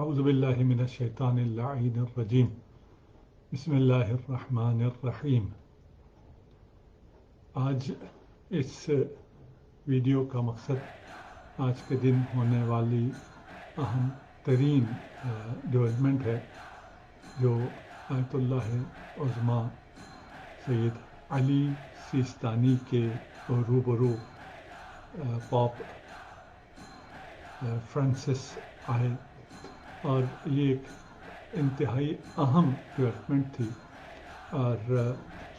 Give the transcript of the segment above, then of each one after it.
اعوذ باللہ من الشیطان اللعین الرجیم بسم اللہ الرحمن الرحیم۔ آج اس ویڈیو کا مقصد آج کے دن ہونے والی اہم ترین ڈیولپمنٹ ہے جو آیت اللہ عظمیٰ سید علی سیستانی کے روبرو پاپ فرانسس آئے، اور یہ ایک انتہائی اہم ڈیولپمنٹ تھی، اور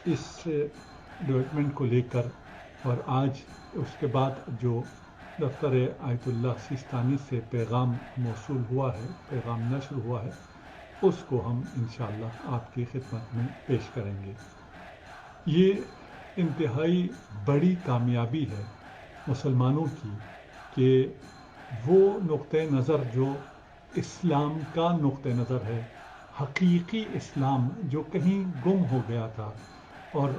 اس ڈیولپمنٹ کو لے کر اور آج اس کے بعد جو دفتر آیت اللہ سیستانی سے پیغام موصول ہوا ہے، پیغام نشر ہوا ہے، اس کو ہم انشاءاللہ آپ کی خدمت میں پیش کریں گے۔ یہ انتہائی بڑی کامیابی ہے مسلمانوں کی کہ وہ نقطۂ نظر جو اسلام کا نقطۂ نظر ہے، حقیقی اسلام جو کہیں گم ہو گیا تھا، اور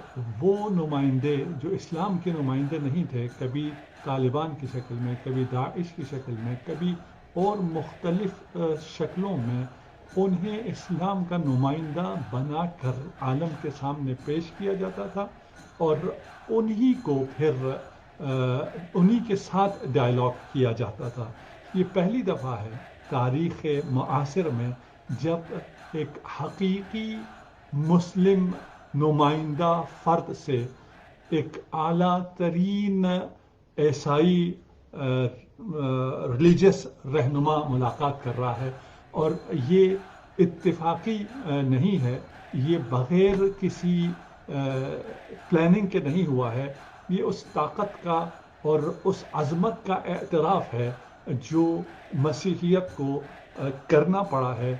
وہ نمائندے جو اسلام کے نمائندے نہیں تھے، کبھی طالبان کی شکل میں، کبھی داعش کی شکل میں، کبھی اور مختلف شکلوں میں، انہیں اسلام کا نمائندہ بنا کر عالم کے سامنے پیش کیا جاتا تھا، اور انہی کو پھر انہی کے ساتھ ڈائلاگ کیا جاتا تھا۔ یہ پہلی دفعہ ہے تاریخ معاصر میں جب ایک حقیقی مسلم نمائندہ فرد سے ایک اعلیٰ ترین عیسائی ریلیجس رہنما ملاقات کر رہا ہے، اور یہ اتفاقی نہیں ہے، یہ بغیر کسی پلاننگ کے نہیں ہوا ہے، یہ اس طاقت کا اور اس عظمت کا اعتراف ہے جو مسیحیت کو کرنا پڑا ہے۔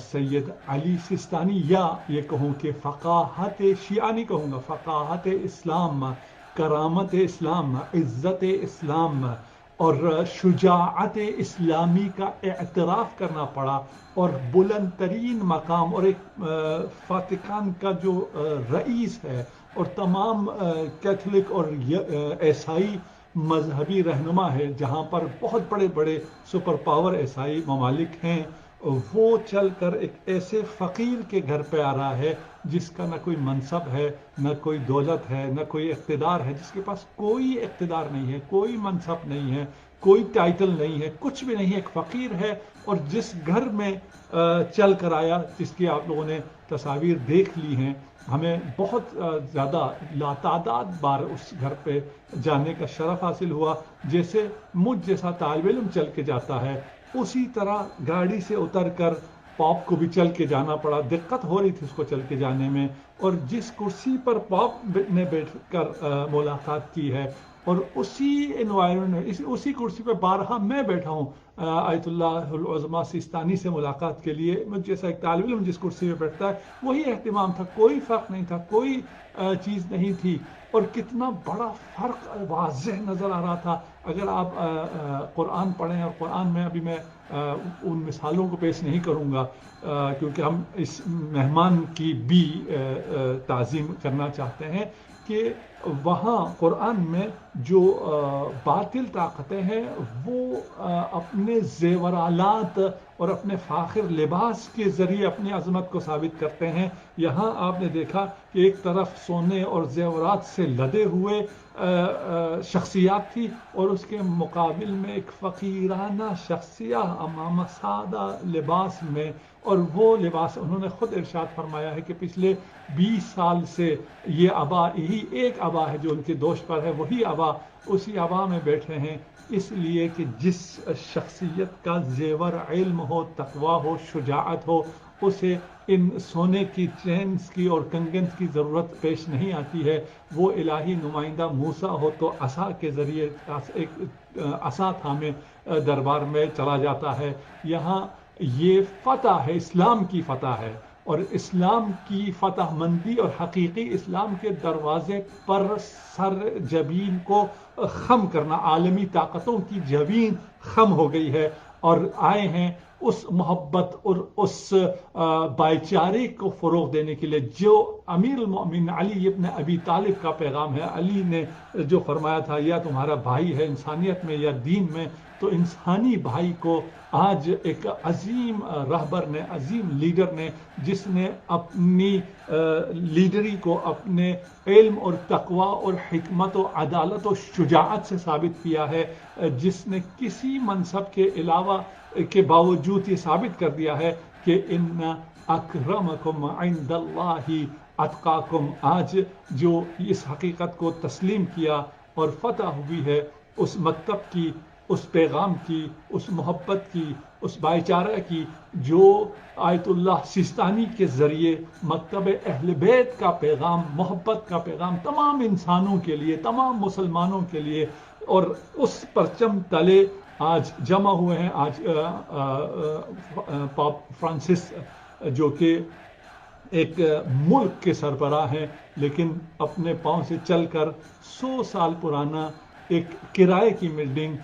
سید علی سیستانی، یا یہ کہوں کہ فقاہت شیعہ نہیں کہوں گا، فقاہت اسلام، کرامت اسلام، عزت اسلام اور شجاعت اسلامی کا اعتراف کرنا پڑا، اور بلند ترین مقام، اور ایک واتیکان کا جو رئیس ہے اور تمام کیتھولک اور عیسائی مذہبی رہنما ہے، جہاں پر بہت بڑے بڑے سپر پاور عیسائی ممالک ہیں، وہ چل کر ایک ایسے فقیر کے گھر پہ آ رہا ہے جس کا نہ کوئی منصب ہے، نہ کوئی دولت ہے، نہ کوئی اقتدار ہے، جس کے پاس کوئی اقتدار نہیں ہے، کوئی منصب نہیں ہے، کوئی ٹائٹل نہیں ہے، کچھ بھی نہیں ہے، ایک فقیر ہے، اور جس گھر میں چل کر آیا، جس کی آپ لوگوں نے تصاویر دیکھ لی ہیں، ہمیں بہت زیادہ لاتعداد بار اس گھر پہ جانے کا شرف حاصل ہوا۔ جیسے مجھ جیسا طالب علم چل کے جاتا ہے، اسی طرح گاڑی سے اتر کر پاپ کو بھی چل کے جانا پڑا، دقت ہو رہی تھی اس کو چل کے جانے میں، اور جس کرسی پر پاپ نے بیٹھ کر ملاقات کی ہے، اور اسی انوائرمنٹ، اسی کرسی پہ بارہا میں بیٹھا ہوں آیت اللہ العظمیٰ سیستانی سے ملاقات کے لیے، مجھ جیسا ایک طالب علم جس کرسی پہ بیٹھتا ہے، وہی اہتمام تھا، کوئی فرق نہیں تھا، کوئی چیز نہیں تھی، اور کتنا بڑا فرق واضح نظر آ رہا تھا۔ اگر آپ قرآن پڑھیں، اور قرآن میں ابھی میں ان مثالوں کو پیش نہیں کروں گا کیونکہ ہم اس مہمان کی بھی تعظیم کرنا چاہتے ہیں، کہ وہاں قرآن میں جو باطل طاقتیں ہیں وہ اپنے زیورالات اور اپنے فاخر لباس کے ذریعے اپنی عظمت کو ثابت کرتے ہیں۔ یہاں آپ نے دیکھا کہ ایک طرف سونے اور زیورات سے لدے ہوئے شخصیات تھی، اور اس کے مقابل میں ایک فقیرانہ شخصیہ امام سادہ لباس میں، اور وہ لباس انہوں نے خود ارشاد فرمایا ہے کہ پچھلے 20 سال سے یہ عبا، یہی ایک عبا ہے جو ان کے دوش پر ہے، وہی عبا، اسی عبا میں بیٹھے ہیں، اس لیے کہ جس شخصیت کا زیور علم ہو، تقوی ہو، شجاعت ہو، اسے ان سونے کی چینز کی اور کنگنز کی ضرورت پیش نہیں آتی ہے۔ وہ الہی نمائندہ موسیٰ ہو تو عصا کے ذریعے ایک عصا تھامے دربار میں چلا جاتا ہے۔ یہاں یہ فتح ہے، اسلام کی فتح ہے، اور اسلام کی فتح مندی اور حقیقی اسلام کے دروازے پر سر جبین کو خم کرنا، عالمی طاقتوں کی جبین خم ہو گئی ہے، اور آئے ہیں اس محبت اور اس بھائی چارے کو فروغ دینے کے لیے جو امیر المؤمنین علی ابن ابی طالب کا پیغام ہے. علی نے جو فرمایا تھا یا تمہارا بھائی ہے انسانیت میں یا دین میں، تو انسانی بھائی کو آج ایک عظیم رہبر نے، عظیم لیڈر نے، جس نے اپنی لیڈری کو اپنے علم اور تقوی اور حکمت و عدالت و شجاعت سے ثابت کیا ہے، جس نے کسی منصب کے علاوہ کے باوجود یہ ثابت کر دیا ہے کہ ان اکرمکم عند اللہ اتقاکم. آج جو اس حقیقت کو تسلیم کیا اور فتح ہوئی ہے اس مکتب کی، اس پیغام کی، اس محبت کی، اس بھائی چارہ کی، جو آیت اللہ سیستانی کے ذریعے مکتب اہل بیت کا پیغام، محبت کا پیغام تمام انسانوں کے لیے، تمام مسلمانوں کے لیے، اور اس پرچم تلے آج جمع ہوئے ہیں. آج پاپ فرانسس جو کہ ایک ملک کے سربراہ ہیں، لیکن اپنے پاؤں سے چل کر 100 سال پرانا ایک کرائے کی بلڈنگ،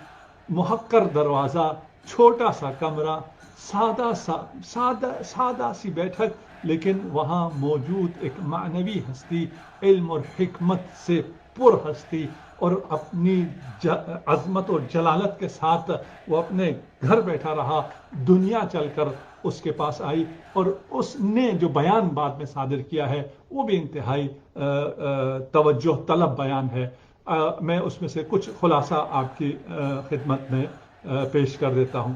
محقر دروازہ، چھوٹا سا کمرہ، سادہ سی بیٹھک، لیکن وہاں موجود ایک معنوی ہستی، علم اور حکمت سے پر ہستی، اور اپنی عظمت اور جلالت کے ساتھ وہ اپنے گھر بیٹھا رہا. دنیا چل کر اس کے پاس آئی اور اس نے جو بیان بعد میں صادر کیا ہے وہ بھی انتہائی توجہ طلب بیان ہے. میں اس میں سے کچھ خلاصہ آپ کی خدمت میں پیش کر دیتا ہوں.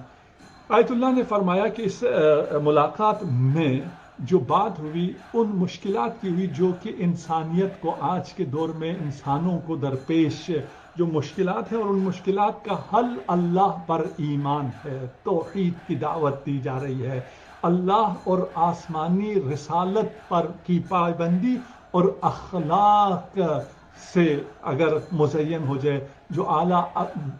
آیت اللہ نے فرمایا کہ اس ملاقات میں جو بات ہوئی ان مشکلات کی ہوئی جو کہ انسانیت کو آج کے دور میں انسانوں کو درپیش جو مشکلات ہیں، اور ان مشکلات کا حل اللہ پر ایمان ہے. توحید کی دعوت دی جا رہی ہے، اللہ اور آسمانی رسالت پر کی پابندی اور اخلاق سے اگر مزین ہو جائے، جو اعلیٰ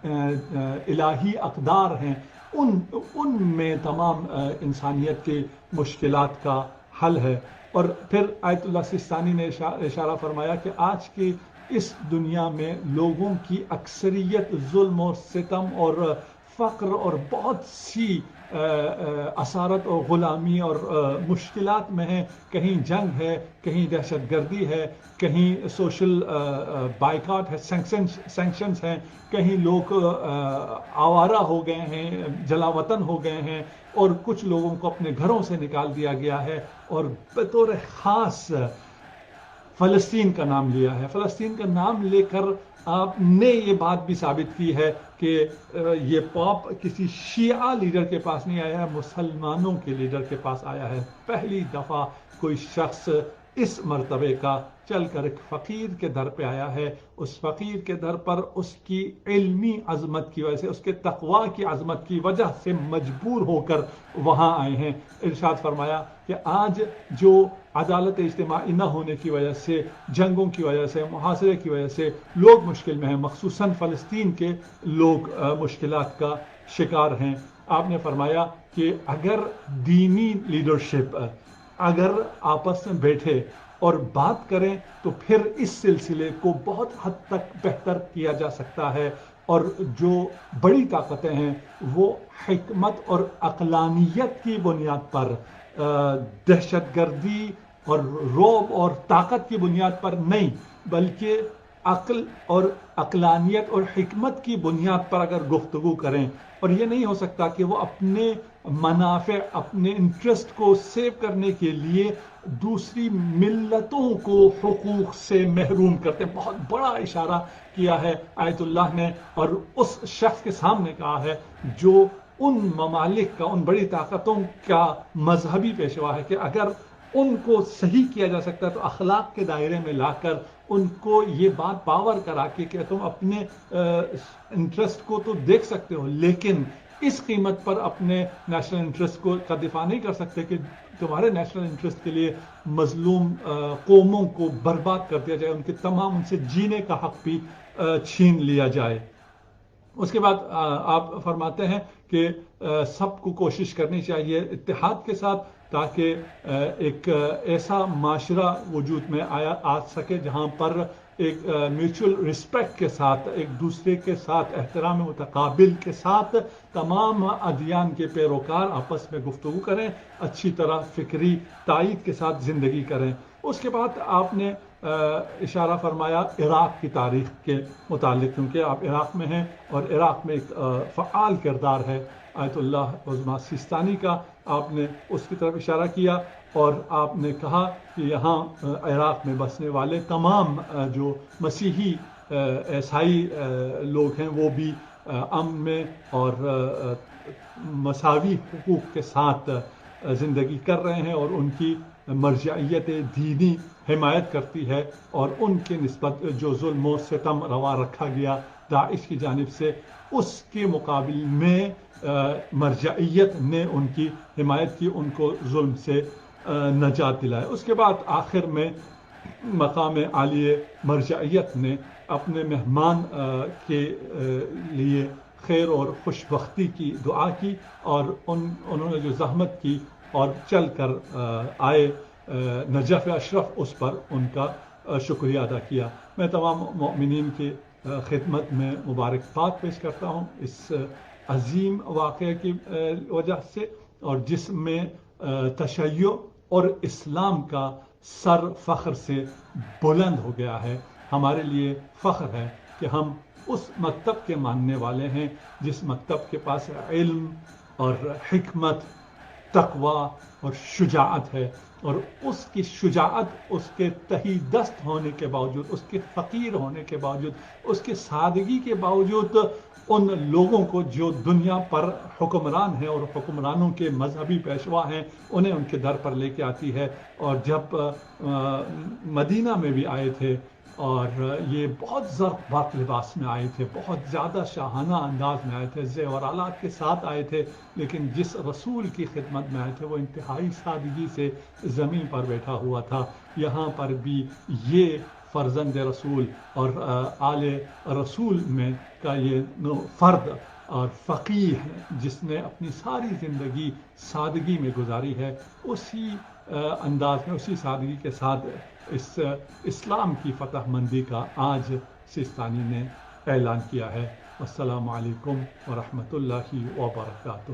الہی اقدار ہیں، ان میں تمام انسانیت کی مشکلات کا حل ہے. اور پھر آیت اللہ سیستانی نے اشارہ فرمایا کہ آج کی اس دنیا میں لوگوں کی اکثریت ظلم اور ستم اور فقر اور بہت سی اسارت اور غلامی اور مشکلات میں ہے. کہیں جنگ ہے، کہیں دہشت گردی ہے، کہیں سوشل بائیکاٹ ہے، سینکشنز ہیں، کہیں لوگ آوارہ ہو گئے ہیں، جلا وطن ہو گئے ہیں، اور کچھ لوگوں کو اپنے گھروں سے نکال دیا گیا ہے. اور بطور خاص فلسطین کا نام لیا ہے. فلسطین کا نام لے کر آپ نے یہ بات بھی ثابت کی ہے کہ یہ پاپ کسی شیعہ لیڈر کے پاس نہیں آیا ہے، مسلمانوں کے لیڈر کے پاس آیا ہے. پہلی دفعہ کوئی شخص اس مرتبے کا چل کر ایک فقیر کے در پہ آیا ہے. اس فقیر کے در پر اس کی علمی عظمت کی وجہ سے، اس کے تقوی کی عظمت کی وجہ سے مجبور ہو کر وہاں آئے ہیں. ارشاد فرمایا کہ آج جو عدالت اجتماعی نہ ہونے کی وجہ سے، جنگوں کی وجہ سے، محاصرے کی وجہ سے لوگ مشکل میں ہیں، مخصوصاً فلسطین کے لوگ مشکلات کا شکار ہیں. آپ نے فرمایا کہ اگر دینی لیڈرشپ اگر آپس میں بیٹھے اور بات کریں تو پھر اس سلسلے کو بہت حد تک بہتر کیا جا سکتا ہے. اور جو بڑی طاقتیں ہیں وہ حکمت اور عقلانیت کی بنیاد پر، دہشت گردی اور رعب اور طاقت کی بنیاد پر نہیں، بلکہ عقل اور عقلانیت اور حکمت کی بنیاد پر اگر گفتگو کریں. اور یہ نہیں ہو سکتا کہ وہ اپنے منافع، اپنے انٹرسٹ کو سیو کرنے کے لیے دوسری ملتوں کو حقوق سے محروم کرتے. بہت بڑا اشارہ کیا ہے آیت اللہ نے، اور اس شخص کے سامنے کہا ہے جو ان ممالک کا، ان بڑی طاقتوں کا مذہبی پیشوا ہے، کہ اگر ان کو صحیح کیا جا سکتا ہے تو اخلاق کے دائرے میں لا کر ان کو یہ بات پاور کرا کے کہ تم اپنے انٹرسٹ کو تو دیکھ سکتے ہو، لیکن اس قیمت پر اپنے نیشنل انٹرسٹ کو کا دفاع نہیں کر سکتے کہ تمہارے نیشنل انٹرسٹ کے لیے مظلوم قوموں کو برباد کر دیا جائے، ان کے تمام ان سے جینے کا حق بھی چھین لیا جائے. اس کے بعد آپ فرماتے ہیں کہ سب کو کوشش کرنی چاہیے اتحاد کے ساتھ تاکہ ایک ایسا معاشرہ وجود میں آ سکے جہاں پر ایک میوچل رسپیکٹ کے ساتھ، ایک دوسرے کے ساتھ احترام متقابل کے ساتھ تمام ادیان کے پیروکار آپس میں گفتگو کریں، اچھی طرح فکری تائید کے ساتھ زندگی کریں۔ اس کے بعد آپ نے اشارہ فرمایا عراق کی تاریخ کے متعلق، کیونکہ آپ عراق میں ہیں اور عراق میں ایک فعال کردار ہے آیت اللہ عظمیٰ سیستانی کا، آپ نے اس کی طرف اشارہ کیا اور آپ نے کہا کہ یہاں عراق میں بسنے والے تمام جو مسیحی عیسائی لوگ ہیں وہ بھی امن میں اور مساوی حقوق کے ساتھ زندگی کر رہے ہیں، اور ان کی مرجعیت دینی حمایت کرتی ہے، اور ان کے نسبت جو ظلم و ستم روا رکھا گیا داعش کی جانب سے، اس کے مقابل میں مرجعیت نے ان کی حمایت کی، ان کو ظلم سے نجات دلائے۔ اس کے بعد آخر میں مقام عالی مرجعیت نے اپنے مہمان کے لیے خیر اور خوش بختی کی دعا کی، اور انہوں نے جو زحمت کی اور چل کر آئے نجف اشرف، اس پر ان کا شکریہ ادا کیا۔ میں تمام مؤمنین کی خدمت میں مبارکباد پیش کرتا ہوں اس عظیم واقعے کی وجہ سے، اور جس میں تشیع اور اسلام کا سر فخر سے بلند ہو گیا ہے۔ ہمارے لیے فخر ہے کہ ہم اس مکتب کے ماننے والے ہیں جس مکتب کے پاس علم اور حکمت، تقوی اور شجاعت ہے، اور اس کی شجاعت اس کے تہی دست ہونے کے باوجود، اس کے فقیر ہونے کے باوجود، اس کی سادگی کے باوجود ان لوگوں کو جو دنیا پر حکمران ہیں اور حکمرانوں کے مذہبی پیشوا ہیں، انہیں ان کے در پر لے کے آتی ہے۔ اور جب مدینہ میں بھی آئے تھے اور یہ بہت زرق لباس میں آئے تھے، بہت زیادہ شاہانہ انداز میں آئے تھے، زیورالات کے ساتھ آئے تھے، لیکن جس رسول کی خدمت میں آئے تھے وہ انتہائی سادگی سے زمین پر بیٹھا ہوا تھا۔ یہاں پر بھی یہ فرزند رسول اور آل رسول میں کا یہ فرد اور فقیہ ہے جس نے اپنی ساری زندگی سادگی میں گزاری ہے، اسی انداز میں، اسی سادگی کے ساتھ اس اسلام کی فتح مندی کا آج سیستانی نے اعلان کیا ہے۔ السلام علیکم ورحمۃ اللہ وبرکاتہ۔